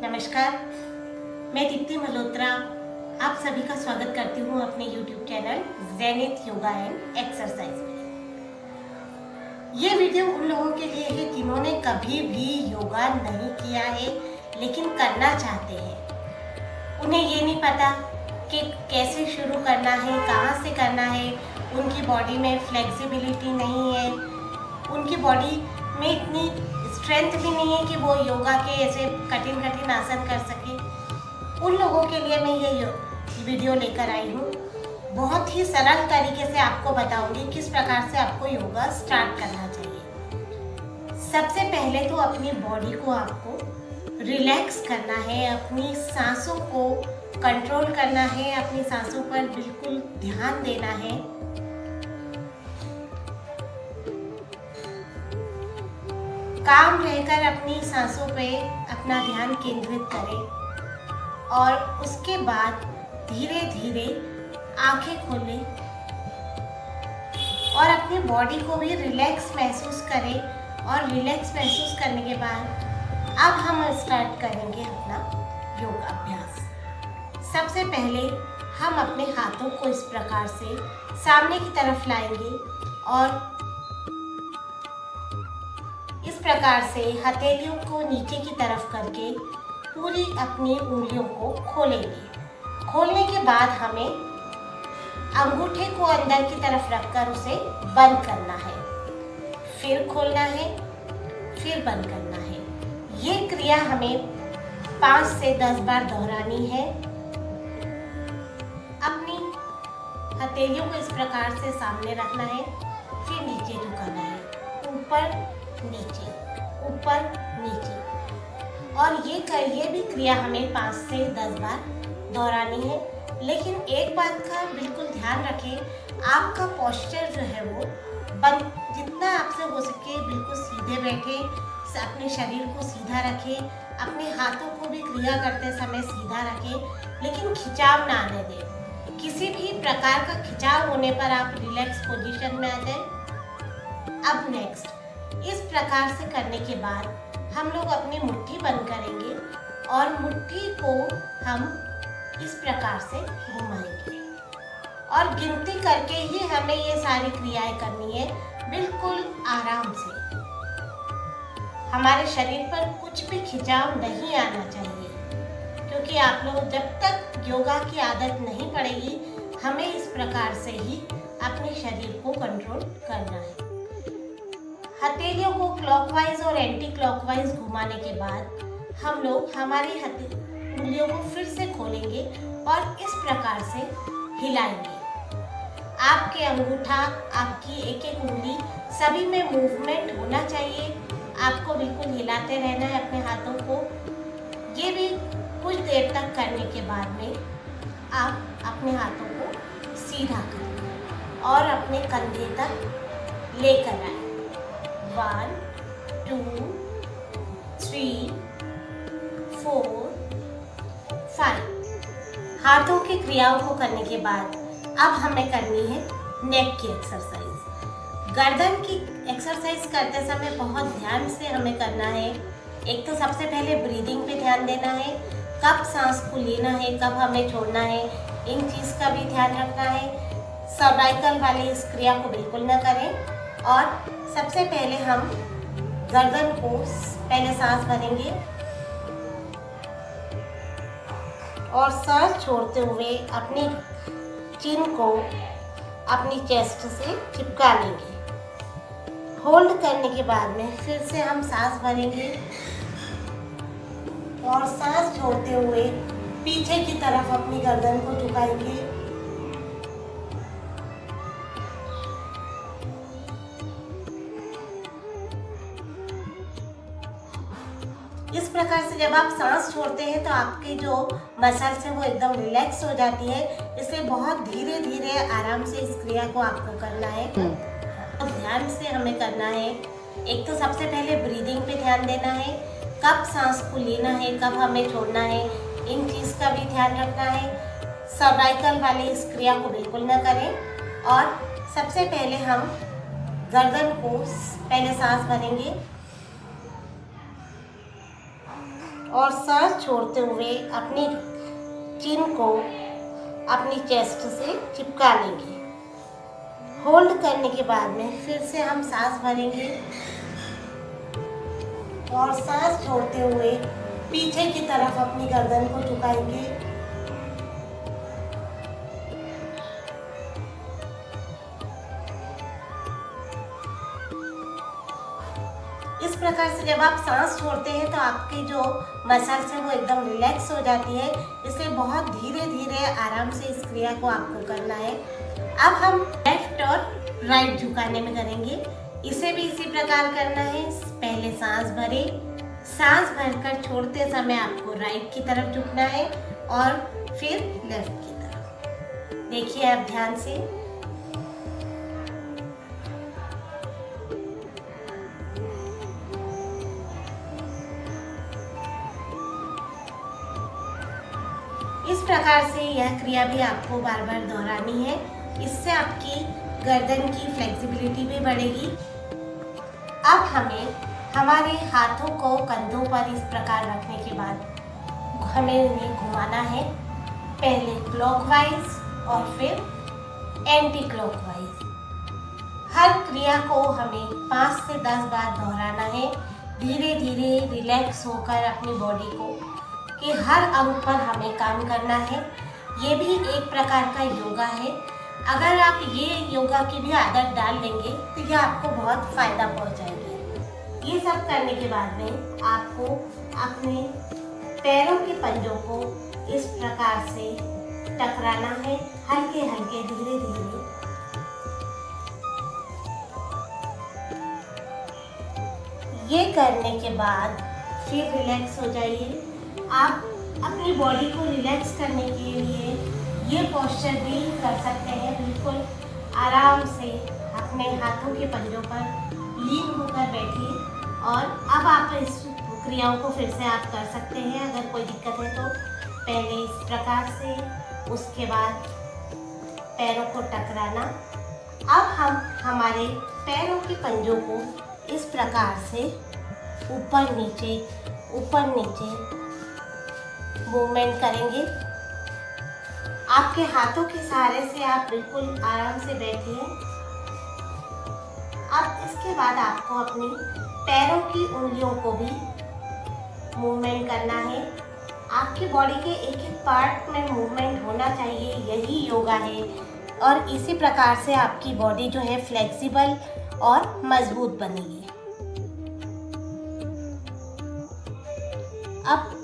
नमस्कार, मैं दीप्ति मल्होत्रा आप सभी का स्वागत करती हूँ अपने YouTube channel Zenith yoga and exercise में। ये वीडियो उन लोगों के लिए है जिन्होंने कभी भी योगा नहीं किया है लेकिन करना चाहते हैं। उन्हें ये नहीं पता कि कैसे शुरू करना है, कहाँ से करना है, उनकी बॉडी में फ्लेक्सिबिलिटी नहीं है, उनकी बॉडी में इतनी स्ट्रेंथ भी नहीं है कि वो योगा के ऐसे कठिन कठिन आसन कर सके। उन लोगों के लिए मैं ये वीडियो लेकर आई हूँ। बहुत ही सरल तरीके से आपको बताऊंगी किस प्रकार से आपको योगा स्टार्ट करना चाहिए। सबसे पहले तो अपनी बॉडी को आपको रिलैक्स करना है, अपनी सांसों को कंट्रोल करना है, अपनी सांसों पर बिल्कुल ध्यान देना है। काम रहकर अपनी सांसों पे अपना ध्यान केंद्रित करें और उसके बाद धीरे धीरे आंखें खोलें और अपनी बॉडी को भी रिलैक्स महसूस करें। और रिलैक्स महसूस करने के बाद अब हम स्टार्ट करेंगे अपना योगा अभ्यास। सबसे पहले हम अपने हाथों को इस प्रकार से सामने की तरफ लाएंगे और इस प्रकार से हथेलियों को नीचे की तरफ करके पूरी अपनी उंगलियों को खोलेंगे। खोलने के बाद हमें अंगूठे को अंदर की तरफ रखकर उसे बंद करना है, फिर खोलना है, फिर बंद करना है। ये क्रिया हमें 5 से 10 बार दोहरानी है। अपनी हथेलियों को इस प्रकार से सामने रखना है, फिर नीचे झुकाना है, ऊपर नीचे, ऊपर नीचे। और ये भी क्रिया हमें 5 से 10 बार दोहरानी है। लेकिन एक बात का बिल्कुल ध्यान रखें, आपका पोस्चर जो है वो जितना आपसे हो सके बिल्कुल सीधे बैठे, अपने शरीर को सीधा रखें, अपने हाथों को भी क्रिया करते समय सीधा रखें, लेकिन खिंचाव ना आने दें। किसी भी प्रकार का खिंचाव होने पर आप रिलैक्स पोजीशन में आ जाएं। अब नेक्स्ट, इस प्रकार से करने के बाद हम लोग अपनी मुट्ठी बंद करेंगे और मुट्ठी को हम इस प्रकार से घुमाएंगे और गिनती करके ही हमें ये सारी क्रियाएं करनी है, बिल्कुल आराम से। हमारे शरीर पर कुछ भी खिंचाव नहीं आना चाहिए, क्योंकि आप लोग जब तक योगा की आदत नहीं पड़ेगी, हमें इस प्रकार से ही अपने शरीर को कंट्रोल करना है। हथेलियों को क्लॉकवाइज और एंटी क्लॉकवाइज घुमाने के बाद हम लोग हमारी उंगलियों को फिर से खोलेंगे और इस प्रकार से हिलाएंगे। आपके अंगूठा, आपकी एक एक उंगली सभी में मूवमेंट होना चाहिए। आपको बिल्कुल हिलाते रहना है अपने हाथों को। ये भी कुछ देर तक करने के बाद में आप अपने हाथों को सीधा करें और अपने कंधे तक लेकर आए। 1 2 3 4 5। हाथों की क्रियाओं को करने के बाद अब हमें करनी है नेक की एक्सरसाइज। गर्दन की एक्सरसाइज करते समय बहुत ध्यान से हमें करना है। एक तो सबसे पहले ब्रीदिंग पे ध्यान देना है, कब सांस को लेना है, कब हमें छोड़ना है, इन चीज़ का भी ध्यान रखना है। सर्वाइकल वाली इस क्रिया को बिल्कुल ना करें। और सबसे पहले हम गर्दन को पहले सांस भरेंगे और सांस छोड़ते हुए अपनी चिन को अपनी चेस्ट से चिपका लेंगे। होल्ड करने के बाद में फिर से हम सांस भरेंगे और सांस छोड़ते हुए पीछे की तरफ अपनी गर्दन को झुकाएंगे। इस प्रकार से जब आप सांस छोड़ते हैं तो आपकी जो मसल्स है वो एकदम रिलैक्स हो जाती है। इसलिए बहुत धीरे धीरे आराम से इस क्रिया को आपको करना है। अब ध्यान से हमें करना है। एक तो सबसे पहले ब्रीदिंग पे ध्यान देना है, कब सांस को लेना है, कब हमें छोड़ना है, इन चीज़ का भी ध्यान रखना है। सर्वाइकल वाली इस क्रिया को बिल्कुल ना करें। और सबसे पहले हम गर्दन को पहले सांस भरेंगे और सांस छोड़ते हुए अपनी चिन को अपनी चेस्ट से चिपका लेंगे। होल्ड करने के बाद में फिर से हम सांस भरेंगे और सांस छोड़ते हुए पीछे की तरफ अपनी गर्दन को झुकाएंगे। इस प्रकार से जब आप सांस छोड़ते हैं तो आपकी जो मसल्स है वो एकदम रिलैक्स हो जाती है, इसलिए बहुत धीरे धीरे आराम से इस क्रिया को आपको करना है। अब हम लेफ्ट और राइट झुकाने में करेंगे। इसे भी इसी प्रकार करना है। पहले सांस भरे, सांस भरकर छोड़ते समय आपको राइट की तरफ झुकना है और फिर लेफ्ट की तरफ। देखिए आप ध्यान से। इस प्रकार से यह क्रिया भी आपको बार बार दोहरानी है। इससे आपकी गर्दन की फ्लेक्सिबिलिटी भी बढ़ेगी। अब हमें हमारे हाथों को कंधों पर इस प्रकार रखने के बाद हमें इन्हें घुमाना है, पहले क्लॉकवाइज और फिर एंटी क्लॉकवाइज। हर क्रिया को हमें 5 से 10 बार दोहराना है, धीरे धीरे रिलैक्स होकर अपनी बॉडी को कि हर अंग पर हमें काम करना है। ये भी एक प्रकार का योगा है। अगर आप ये योगा की भी आदत डाल लेंगे तो ये आपको बहुत फ़ायदा पहुंचाएगी। ये सब करने के बाद में आपको अपने पैरों के पंजों को इस प्रकार से टकराना है, हल्के हल्के धीरे धीरे। ये करने के बाद फिर रिलैक्स हो जाइए। आप अपनी बॉडी को रिलैक्स करने के लिए ये पोस्चर भी कर सकते हैं। बिल्कुल आराम से अपने हाथों के पंजों पर लीन होकर बैठिए और अब आप इस क्रियाओं को फिर से आप कर सकते हैं। अगर कोई दिक्कत है तो पहले इस प्रकार से, उसके बाद पैरों को टकराना। अब हम हमारे पैरों के पंजों को इस प्रकार से ऊपर नीचे मूवमेंट करेंगे। आपके हाथों के सहारे से आप बिल्कुल आराम से बैठिए। अब इसके बाद आपको अपनी पैरों की उंगलियों को भी मूवमेंट करना है। आपकी बॉडी के एक एक पार्ट में मूवमेंट होना चाहिए, यही योगा है। और इसी प्रकार से आपकी बॉडी जो है फ्लेक्सिबल और मजबूत बनेगी। अब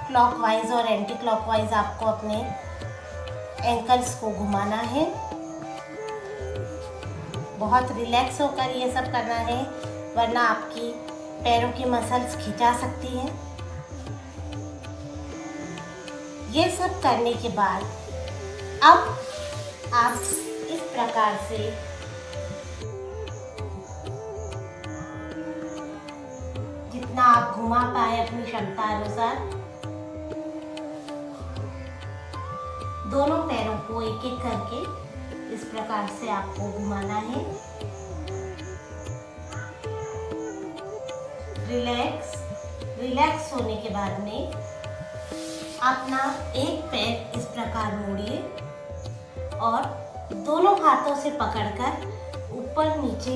क्लॉकवाइज और एंटी क्लॉकवाइज आपको अपने एंकल्स को घुमाना है। बहुत रिलैक्स होकर ये सब करना है, वरना आपकी पैरों की मसल्स खिंचा सकती हैं। ये सब करने के बाद अब आप इस प्रकार से जितना आप घुमा पाए अपनी क्षमता अनुसार दोनों पैरों को एक एक करके इस प्रकार से आपको घुमाना है। रिलैक्स होने के बाद में अपना एक पैर इस प्रकार मोड़िए और दोनों हाथों से पकड़कर ऊपर नीचे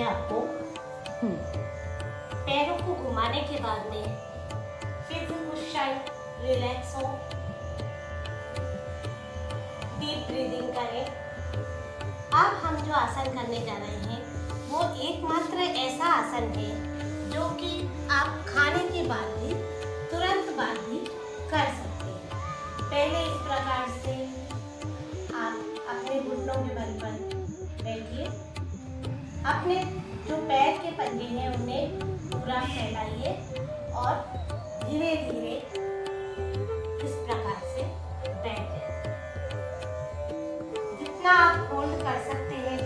आपको पैरों को घुमाने के बाद में फिर भी कुछ शायद रिलैक्स हो, डीप ब्रीदिंग करें। अब हम जो आसन करने जा रहे हैं वो एकमात्र ऐसा आसन है जो कि आप खाने के बाद भी तुरंत बाद भी कर सकते हैं। पहले इस प्रकार से आप अपने घुटनों के बल पर बैठिए, अपने जो पैर के पंजे हैं उन्हें पूरा फैलाइए और धीरे धीरे इस प्रकार से बैठ जाइए। जितना आप होल्ड कर सकते हैं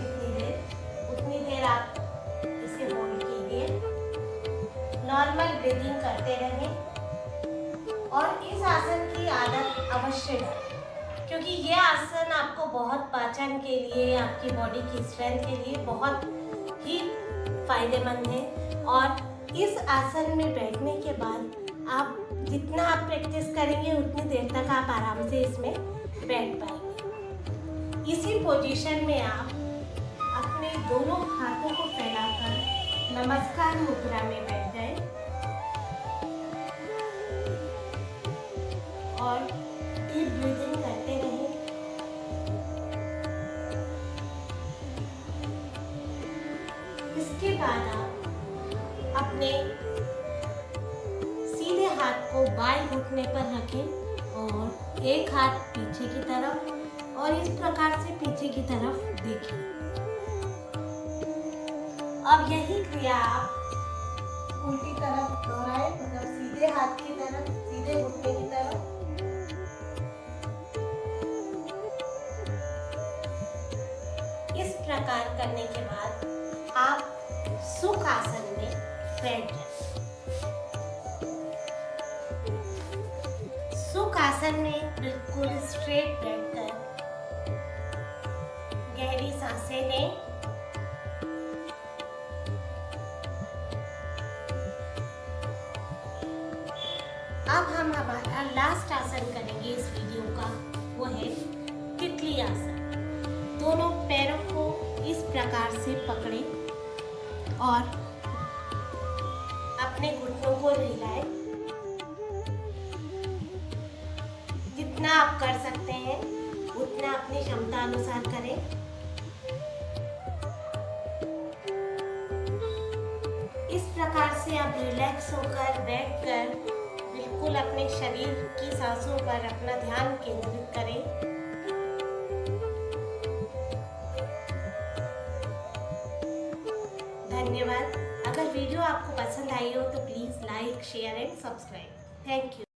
उतनी देर आप इसे होल्ड कीजिए। नॉर्मल ब्रीदिंग करते रहें और इस आसन की आदत अवश्य डालें, क्योंकि ये आसन आपको बहुत पाचन के लिए, आपकी बॉडी की स्ट्रेंथ के लिए बहुत ही फायदेमंद है। और इस आसन में बैठने के बाद आप जितना आप प्रैक्टिस करेंगे उतनी देर तक आप आराम से इसमें बैठ पाएंगे। इसी पोजीशन में आप अपने दोनों हाथों को फैलाकर नमस्कार मुद्रा में बैठ जाएं और डीप ब्रीदिंग करते रहें। इसके बाद आप अपने सीधे हाथ को बाएं घुटने पर रखें और एक हाथ पीछे की तरफ और इस प्रकार से पीछे की तरफ देखें। अब यही क्रिया आप उल्टी तरफ दोहराएं, मतलब सीधे हाथ की तरफ, सीधे घुटने की तरफ। इस प्रकार करने के बाद आप सुख आसन में बैठ जाएं। सुख आसन में बिल्कुल स्ट्रेट बैठकर गहरी सांसें लें। अब हम हमारा लास्ट आसन करेंगे इस वीडियो का, वो है तितली आसन। दोनों पैरों को इस प्रकार से पकड़ें और अपने घुटनों को हिलाएं। जितना आप कर सकते हैं उतना अपनी क्षमता अनुसार करें। इस प्रकार से आप रिलैक्स होकर बैठकर बिल्कुल अपने शरीर की सांसों पर अपना ध्यान केंद्रित करें। धन्यवाद। अगर वीडियो आपको पसंद आई हो तो please like, share and subscribe. Thank you.